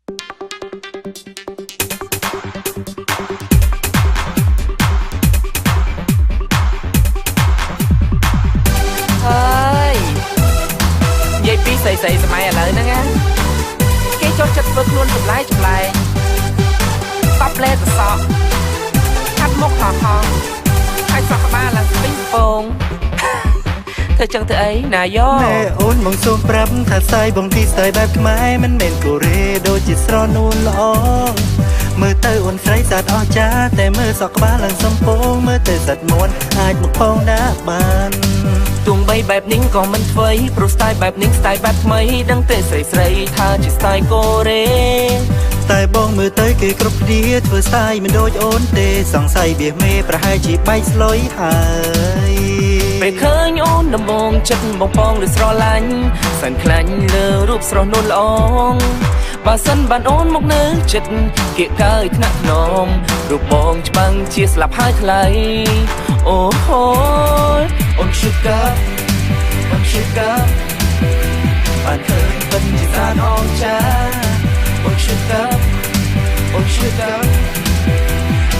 ơi vậy pi xầy xầyสมัยอะไรนะงั้นគេចូលចិត្តធ្វើខ្លួនចម្លែកតបលេតសក់ខាត់មុខហោះហោះហើយសក់ក្បាលឡើងស្ពីងពងធ្វើចឹងធ្វើអីណាយោណែអូនមកសូមប្រាប់ថាស្ទាយបងទីស្ទាយបែបខ្មែរមិនមែនកូរ៉េដូចជាស្រនួនល្អមើលទៅអូនស្រីស្អាតអស្ចារ្យតែមើលសក់ក្បាលឡើងសំពងមើលទៅសាច់មួនអាចមកផងដាក់បានទោះបីបែបនេះក៏មិនធ្វើព្រោះស្ទាយបែបនេះស្ទាយបែបថ្មីដឹងទេស្រីស្រីថាជាស្ទាយកូរ៉េតែបងមើលទៅគេគ្រប់គ្នាធ្វើស្ទាយមិនដូចអូនទេសង្ស័យវាមេប្រហែលជាបែកស្លុយហើយពេលឃើញអូនដំបងចិត្តបងពងឬស្រឡាញ់សែនខ្លាញ់លើរូបស្រស់នួនល្អងបើសិនបានអូនមកនៅចិត្តគៀកកើយថ្នាក់ថ្នមរូបបងច្បាំងជាស្លាប់ហើយថ្លៃអូហូយអូន Sugar អូន Sugar បានឃើញពិតជាស្អាតអស្ចារ្យអូន Sugar អូន Sugar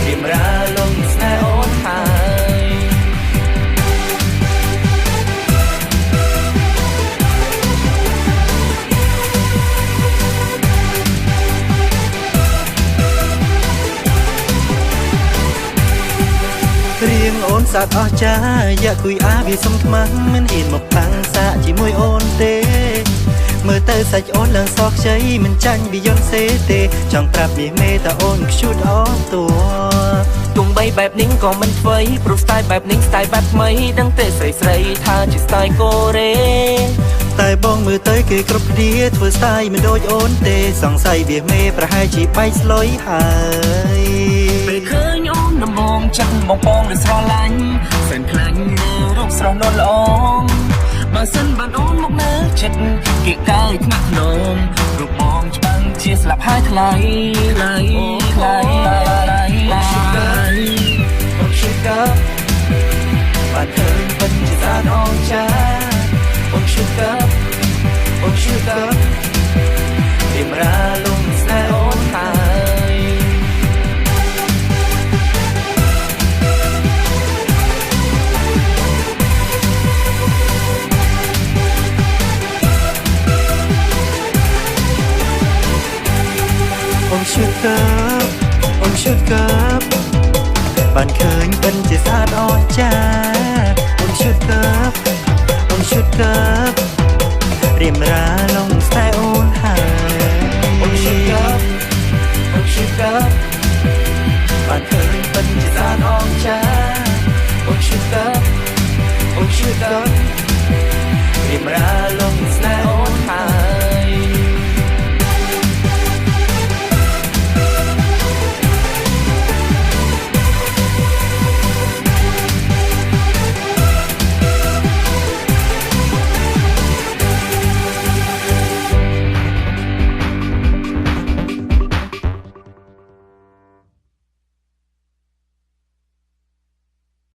រៀមរាលងស្នេហ៍អូនហើយរៀងអូនស្អាតអស្ចារ្យយ៉ាគួយអាវាសុំខ្មាំងមិនហ៊ានមកបាំងសាកជាមួយអូនទេមើលទៅសាច់អូនឡើងសខ្ចីមិនចាញ់ពីយន្តសេទេចង់ប្រាប់មាសមេតាអូនខ្ជូតអស់តួទោះបីបែបនេះក៏មិនធ្វើព្រោះស្ទាយបែបនេះស្ទាយបែបថ្មីដឹងទេស្រីស្រីថាជាស្ទាយកូរ៉េតែបងមើលទៅគេគ្រប់គ្នាធ្វើស្ទាយមិនដូចអូនទេសង្ស័យវាមេប្រហែលជាបែកស្លុយហើយពេលឃើញអូនដំបងចិត្តបងពងឬស្រឡាញ់សែនខ្លាញ់លើរូបស្រស់នួនល្អងបើសិនបានអូនមកនៅចិត្តគៀកកើយថ្នាក់ថ្នមរូបបងច្បាំងជាស្លាប់ហើយថ្លៃថ្លៃថ្លៃអូន Sugar អូន Sugar បានឃើញពិតជាស្អាតអស្ចារ្យអូន Sugar អូន Sugar រៀមរាលងស្នេហ៍អូនហើយអូន Sugar អូន Sugar បានឃើញពិតជាស្អាតអស្ចារ្យអូន Sugar អូន Sugar រៀមរាលងស្នេហ៍អូនហើយអូន Sugar អូន Sugar បានឃើញពិតជាស្អាតអស្ចារ្យអូន Sugar អូន Sugar រៀមរាលងស្នេហ៍អូនហើយ